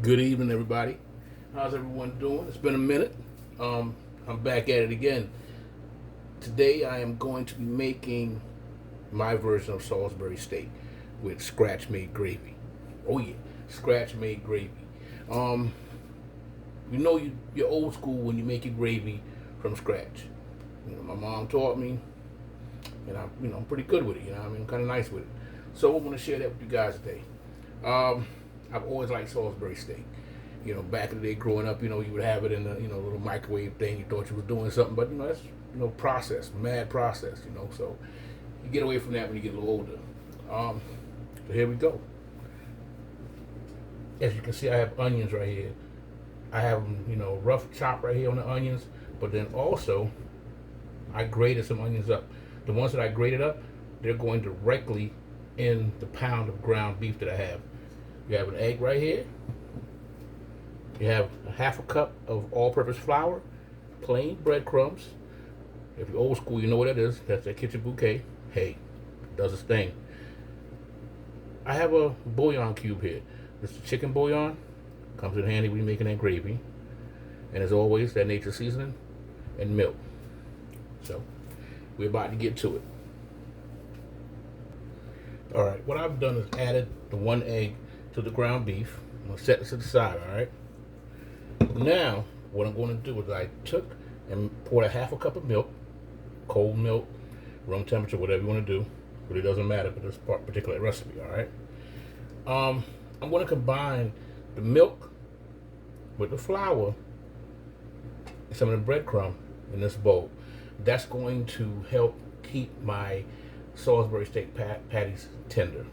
Good evening, everybody. How's everyone doing? It's been a minute. I'm back at it again. Today I am going to be making my version of Salisbury steak with scratch-made gravy. Oh yeah, scratch-made gravy. Um, you're old school when you make your gravy from scratch. My mom taught me, and I'm pretty good with it. I'm kind of nice with it. So I'm going to share that with you guys today. I've always liked Salisbury steak. Back in the day growing up, you would have it in the, little microwave thing. You thought you was doing something, but, that's, process, mad process, So you get away from that when you get a little older. So here we go. As you can see, I have onions right here. I have them, rough chop right here on the onions, but then also I grated some onions up. The ones that I grated up, they're going directly in the pound of ground beef that I have. You have an egg right here. You have a half a cup of all-purpose flour, plain breadcrumbs. If you're old school, you know what that is. That's that kitchen bouquet. Hey, it does its thing. I have a bouillon cube here. This is chicken bouillon. Comes in handy when you're making that gravy. And as always, that nature seasoning and milk. So, we're about to get to it. Alright, what I've done is added the one egg to the ground beef. I'm going to set this to the side, alright? Now, what I'm going to do is I took and poured a half a cup of milk, cold milk, room temperature, whatever you want to do. Really doesn't matter for this particular recipe, alright? I'm going to combine the milk with the flour and some of the breadcrumb in this bowl. That's going to help keep my Salisbury steak patties tender.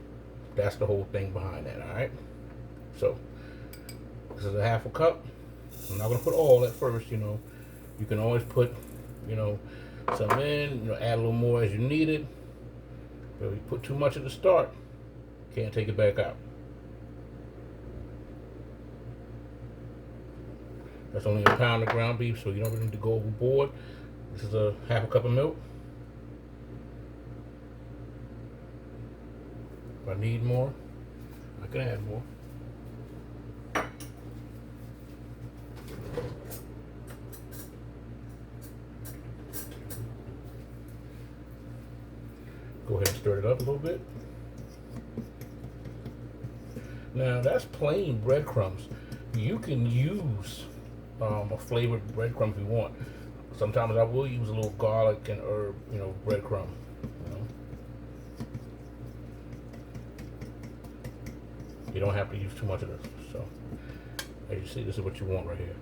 That's the whole thing behind that, alright? So, this is a half a cup. I'm not going to put all at first, You can always put, some in, add a little more as you need it. But if you put too much at the start, you can't take it back out. That's only a pound of ground beef, so you don't really need to go overboard. This is a half a cup of milk. If I need more, I can add more. Go ahead and stir it up a little bit. Now that's plain breadcrumbs. You can use a flavored breadcrumb if you want. Sometimes I will use a little garlic and herb, breadcrumb. You don't have to use too much of this. So, as you see, this is what you want right here.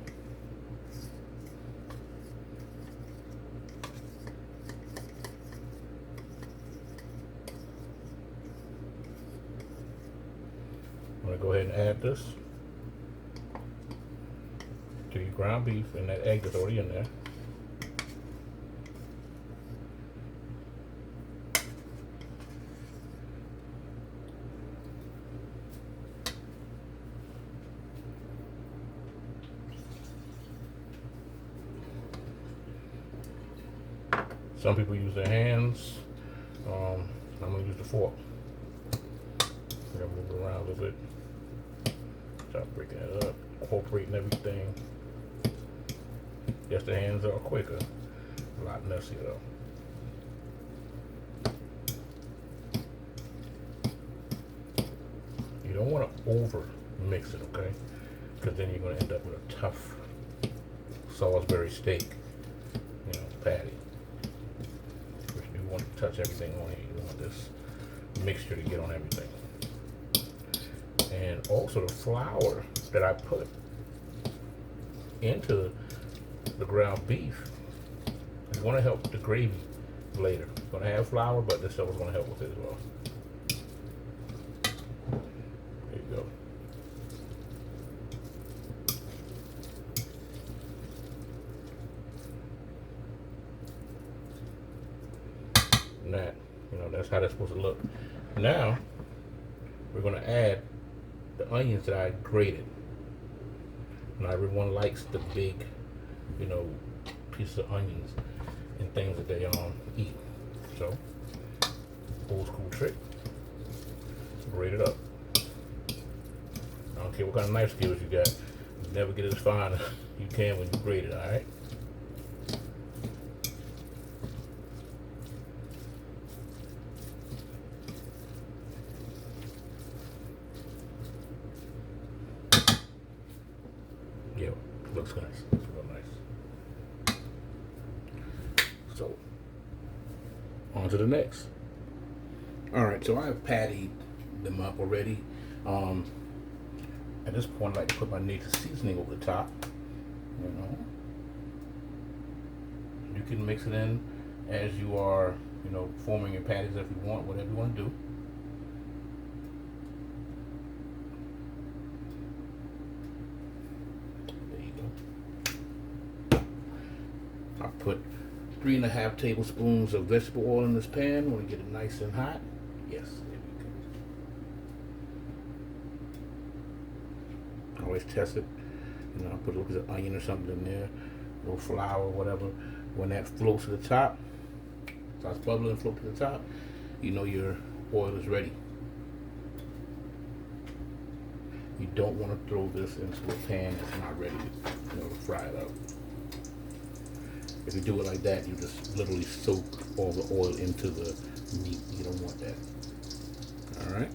I'm going to go ahead and add this to your ground beef and that egg that's already in there. Some people use their hands. I'm going to use the fork. I'm going to move it around a little bit. Start breaking it up, incorporating everything. Yes, the hands are quicker. A lot messier though. You don't want to over mix it, okay? Because then you're going to end up with a tough Salisbury steak, patty. You want to touch everything on here. You want this mixture to get on everything. And also the flour that I put into the ground beef is going to help the gravy later. It's going to have flour, but this stuff is going to help with it as well. There you go. And that, that's how that's supposed to look. Now, we're going to add the onions that I grated. Not everyone likes the big, pieces of onions and things that they eat. So, old school trick, grate it up. I don't don't care what kind of knife skills you got. You never get as fine as you can when you grate it, alright? Yeah, looks nice. Looks real nice. So, on to the next. Alright, so I've pattied them up already. At this point, I like to put my native seasoning over the top. You know, you can mix it in as you are, you know, forming your patties if you want, whatever you want to do. There you go. I put 3.5 tablespoons of vegetable oil in this pan. Want to get it nice and hot. Yes, there we go. Always test it. You know, put a little bit of onion or something in there, a little flour or whatever. When that floats to the top, starts bubbling and float to the top, you know your oil is ready. You don't want to throw this into a pan that's not ready to, you know, to fry it up. If you do it like that, you just literally soak all the oil into the meat. You don't want that. Alright.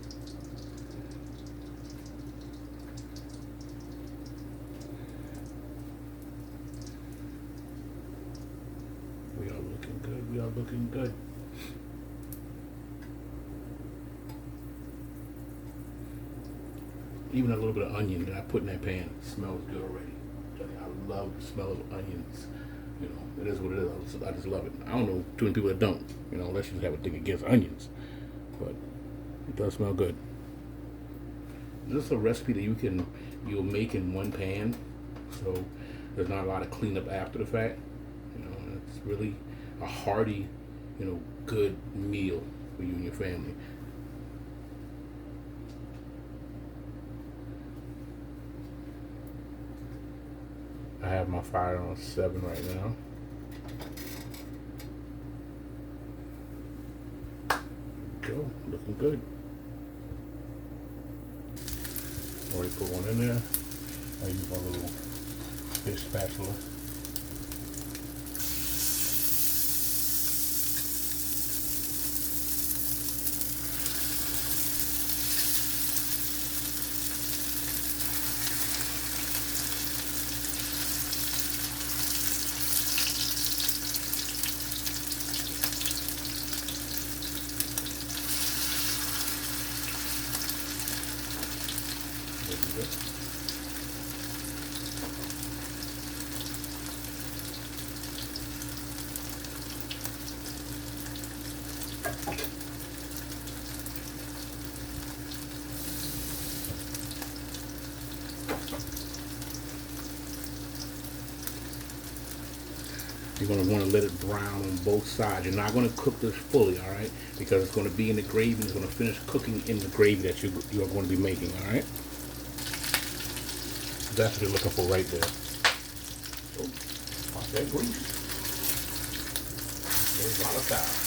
We are looking good. We are looking good. Even a little bit of onion that I put in that pan smells good already. I love the smell of onions. You know, it is what it is. I just love it. I don't know too many people that don't, you know, unless you have a thing against onions. But it does smell good. This is a recipe that you'll make in one pan, so there's not a lot of cleanup after the fact. You know, and it's really a hearty, you know, good meal for you and your family. I have my fire on 7 right now. Go, looking good. Already put one in there. I use my little fish spatula. You're going to want to let it brown on both sides. You're not going to cook this fully, all right? Because it's going to be in the gravy and it's going to finish cooking in the gravy that you are going to be making, all right? That's what you're looking for right there. So, pop that grease. There's volatile.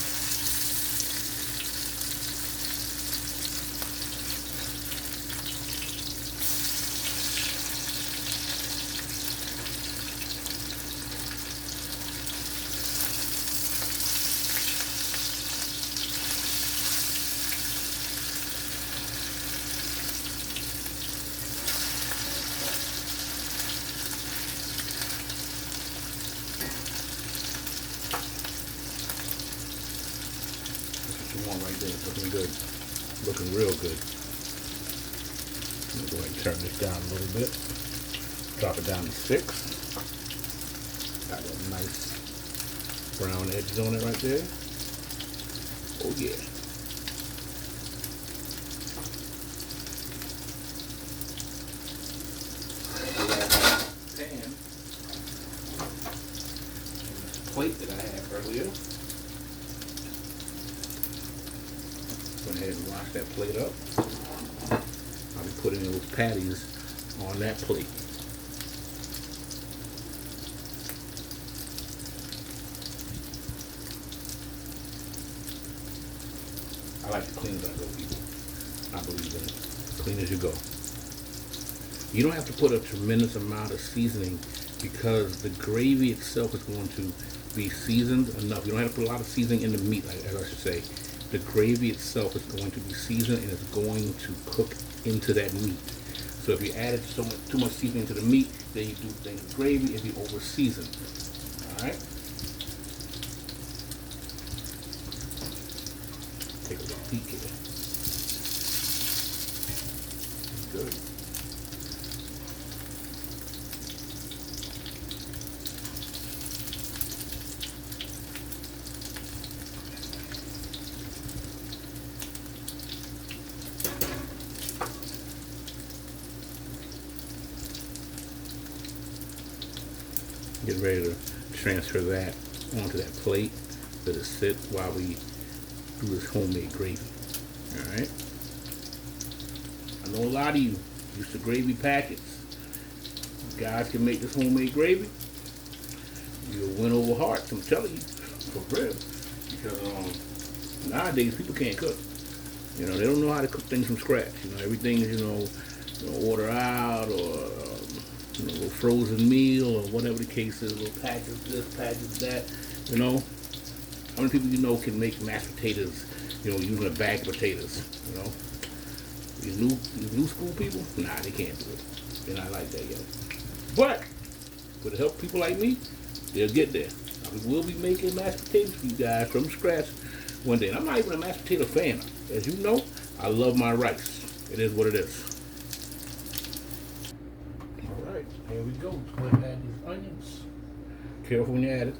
Right there, it's looking good, looking real good. I'm gonna go ahead and turn this down a little bit, drop it down to 6. Got that nice brown edges on it right there. Oh yeah. Pan, this plate that I had earlier. Go ahead and wash that plate up. I'll be putting those patties on that plate. I like to clean it up though, people. I believe in it. Clean as you go. You don't have to put a tremendous amount of seasoning because the gravy itself is going to be seasoned enough. You don't have to put a lot of seasoning in the meat, as I should say. The gravy itself is going to be seasoned and it's going to cook into that meat. So if you added too much seasoning to the meat, then you do things with gravy if you over season. All right. Take a little peek here. Good. Get ready to transfer that onto that plate. Let it sit while we do this homemade gravy. All right. I know a lot of you used to gravy packets. You guys can make this homemade gravy. You'll win over hearts, I'm telling you, for real. Because nowadays people can't cook. You know, they don't know how to cook things from scratch. You know, everything is, order out or a little frozen meal or whatever the case is, a little package this, package that, How many people you know can make mashed potatoes, using a bag of potatoes, These new school people, nah, they can't do it. They're not like that yet. But, with the help of people like me, they'll get there. We will be making mashed potatoes for you guys from scratch one day. And I'm not even a mashed potato fan. As you know, I love my rice. It is what it is. Alright, here we go. Let's go ahead and add these onions. Careful when you add it.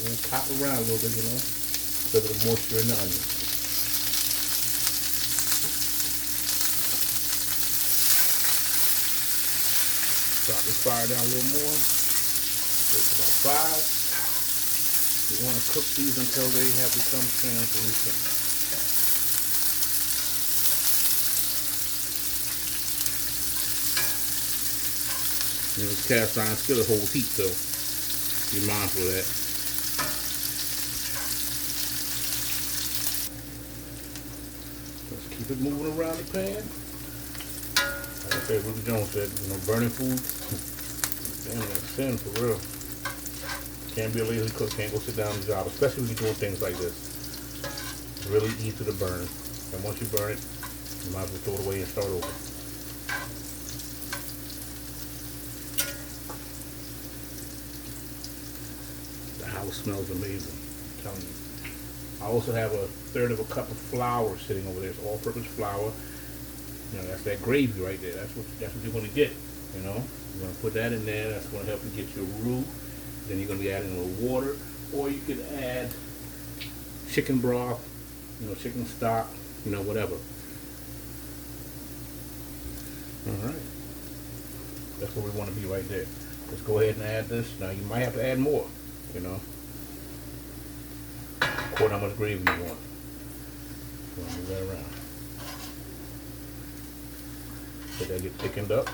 We'll pop around a little bit, because of the moisture in the onions. Drop the fire down a little more. Go to about 5. You want to cook these until they have become translucent. This cast iron skillet holds heat, so be mindful of that. Let's keep it moving around the pan. Like I said, Ruby Jones said, burning food, damn, that's sin for real. Can't be a lazy cook, can't go sit down on the job, especially when you're doing things like this. It's really easy to burn. And once you burn it, you might as well throw it away and start over. The house smells amazing, I'm telling you. I also have 1/3 of a cup of flour sitting over there. It's all-purpose flour. That's that gravy right there. That's what you're going to get. You're going to put that in there. That's going to help you get your roux. Then you're going to be adding a little water, or you could add chicken broth, chicken stock, whatever. All right, that's where we want to be right there. Let's go ahead and add this. Now you might have to add more, according to how much gravy you want. So move that around. Let that get thickened up.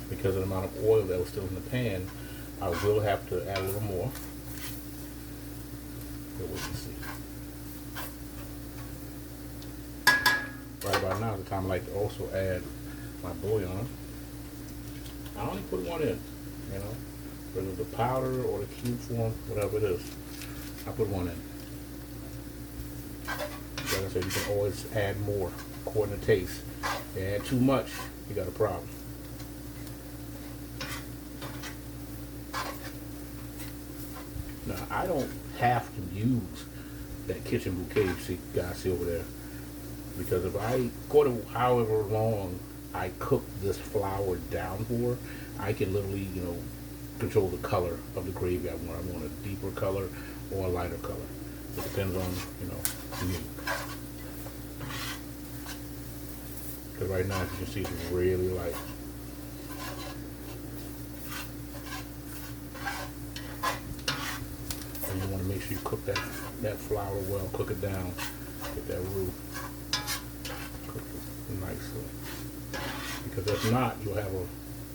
Because of the amount of oil that was still in the pan, I will have to add a little more. But we can see. Right about now is the time I like to also add my bouillon. I only put one in, whether the powder or the cube form, whatever it is. I put one in. Like I said, you can always add more according to taste. If you add too much, you got a problem. Now, I don't have to use that kitchen bouquet you guys see over there, because if I go to however long I cook this flour down for, I can literally, control the color of the gravy I want. I want a deeper color or a lighter color. It depends on, me. Because right now, as you can see, it's really light. And you want to make sure you cook that flour well, cook it down, get that roux cook it nicely. Because if not, you'll have a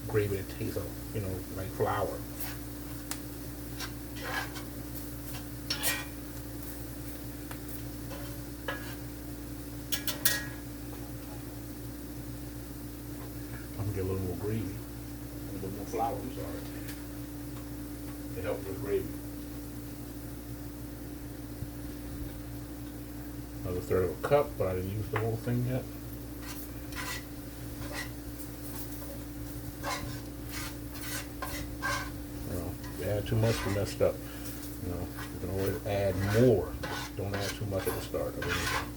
gravy that tastes, like flour. to help with gravy. Another third of a cup, but I didn't use the whole thing yet. You know, if you add too much, you messed up. You know, you can always add more. Don't add too much at the start of anything.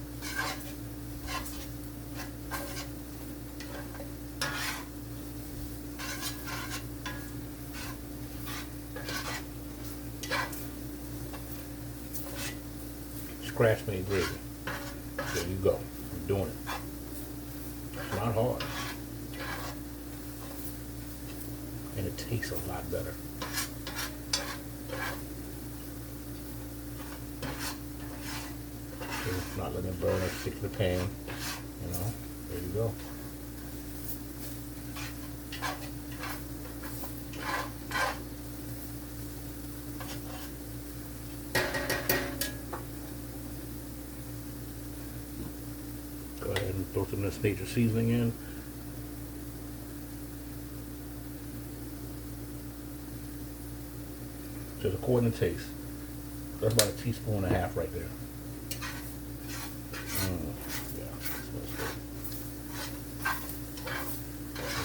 Scratch made gravy. There you go. I'm doing it. It's not hard. And it tastes a lot better. So not letting it burn or stick to the pan. You know, there you go. Go ahead and throw some of this nature seasoning in. Just according to taste. That's about a teaspoon and a half right there. Yeah, smells good.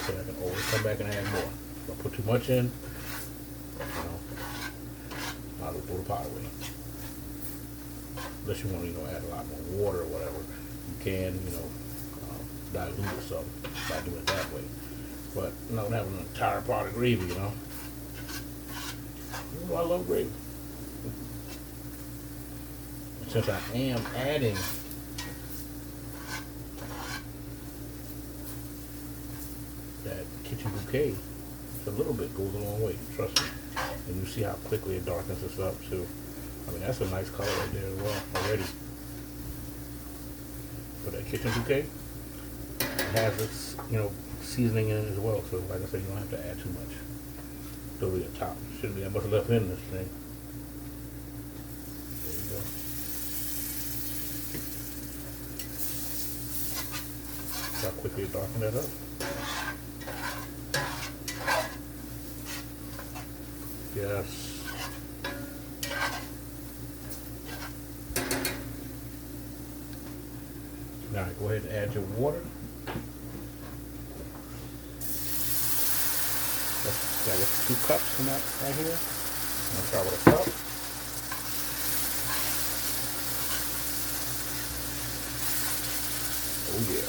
Okay, I can always come back and add more. If I put too much in, you know, I'll throw the pot away. Unless you want to, add a lot more water or whatever, you can, dilute it some by doing it that way. But I'm not gonna have an entire pot of gravy, You know, I love gravy. Since I am adding that kitchen bouquet, a little bit goes a long way, trust me. And you see how quickly it darkens this up too. I mean, that's a nice color right there as well already. But that kitchen bouquet, it has this, seasoning in it as well. So like I said, you don't have to add too much. Throw it at the top. Shouldn't be that much left in this thing. There you go. See how quickly it darkened that up. Yes. Now go ahead and add your water. Got 2 cups in that right here. I'm gonna start with a cup. Oh yeah.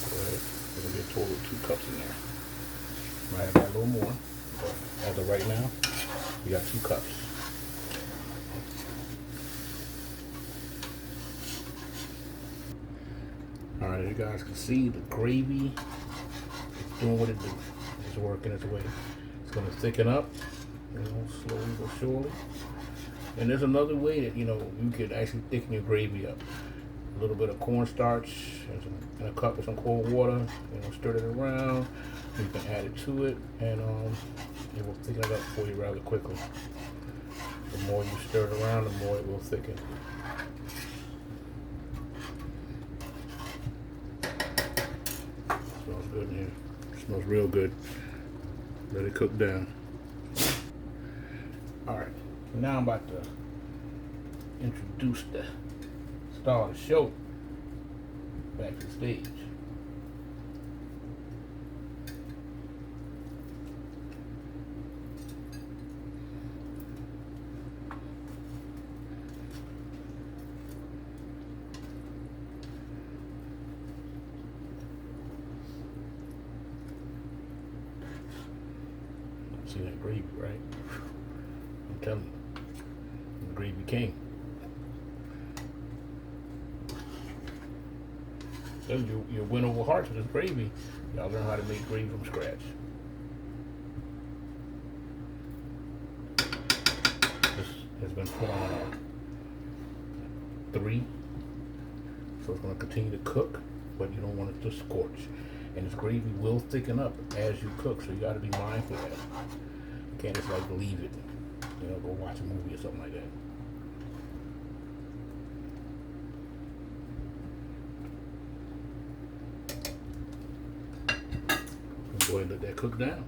Go ahead. There's gonna be a total of 2 cups in there. Might have a little more, but as of right now, we got 2 cups. All right, as you guys can see, the gravy is doing what it do. It's working its way. It's gonna thicken up, slowly but surely. And there's another way that you could actually thicken your gravy up. A little bit of cornstarch in a cup with some cold water. Stir it around. You can add it to it, and it will thicken it up for you rather quickly. The more you stir it around, the more it will thicken. Smells good in here. It smells real good. Let it cook down. Alright, now I'm about to introduce the star of the show back to the stage. See that gravy, right? I'm telling you, I'm the gravy king. So you win over hearts with this gravy. Y'all learn how to make gravy from scratch. This has been put on 3, so it's going to continue to cook, but you don't want it to scorch. And this gravy will thicken up as you cook, so you got to be mindful of that. You can't just leave it, go watch a movie or something like that. Go ahead and let that cook down.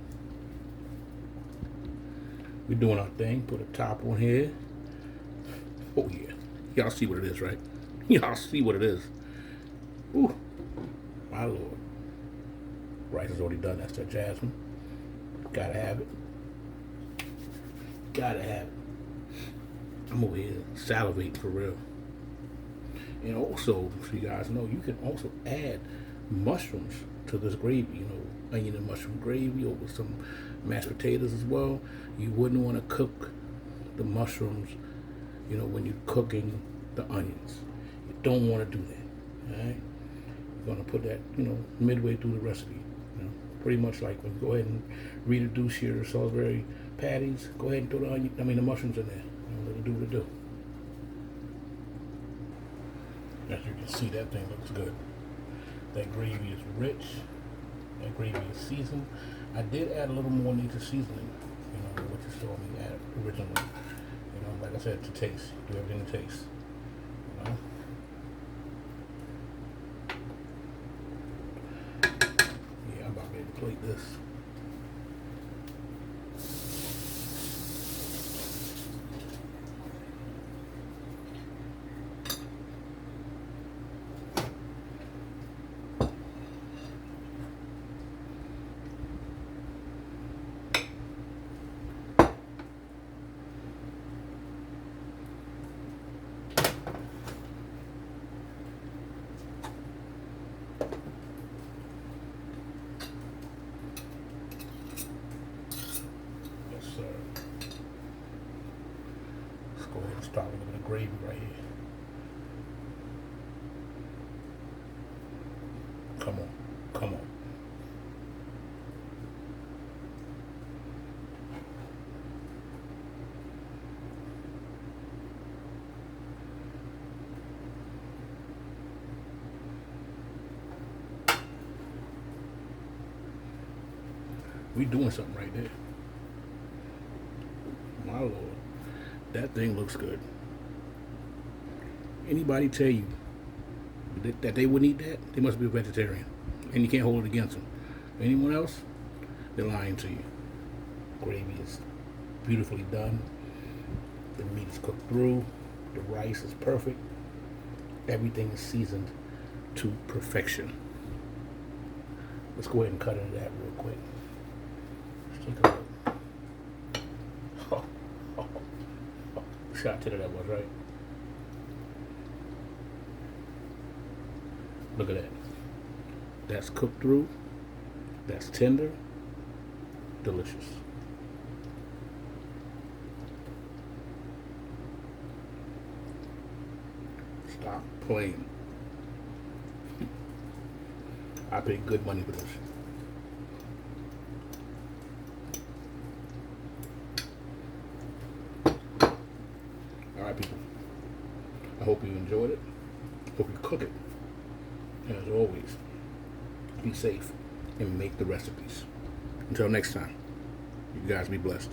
We're doing our thing. Put a top on here. Oh yeah. Y'all see what it is, right? Y'all see what it is. Ooh. My Lord. Rice is already done. That's that jasmine. Gotta have it. Gotta have it. I'm over here salivating for real. And also, so you guys know, you can also add mushrooms to this gravy. You know, onion and mushroom gravy, or with some mashed potatoes as well. You wouldn't want to cook the mushrooms, you know, when you're cooking the onions. You don't want to do that. All right. You're gonna put that, you know, midway through the recipe. You know, pretty much like when you go ahead and reduce your Salisbury patties. Go ahead and throw the mushrooms in there. You know, let it do what it do. As you can see, that thing looks good. That gravy is rich. That gravy is seasoned. I did add a little more nature seasoning, you know, what you saw me add originally. You know, like I said, to taste. Do everything to taste. You know. Yeah, I'm about ready to plate this. Go ahead and start with a little bit of gravy right here. Come on, come on. We doing something right there. My Lord. That thing looks good. Anybody tell you that they wouldn't eat that, they must be a vegetarian. And you can't hold it against them. Anyone else, they're lying to you. Gravy is beautifully done. The meat is cooked through. The rice is perfect. Everything is seasoned to perfection. Let's go ahead and cut into that real quick. Let's take a look. Shot to that was, right? Look at that. That's cooked through. That's tender. Delicious. Stop playing. I paid good money for this. Alright, people. I hope you enjoyed it. Hope you cook it. And as always, be safe and make the recipes. Until next time, you guys be blessed.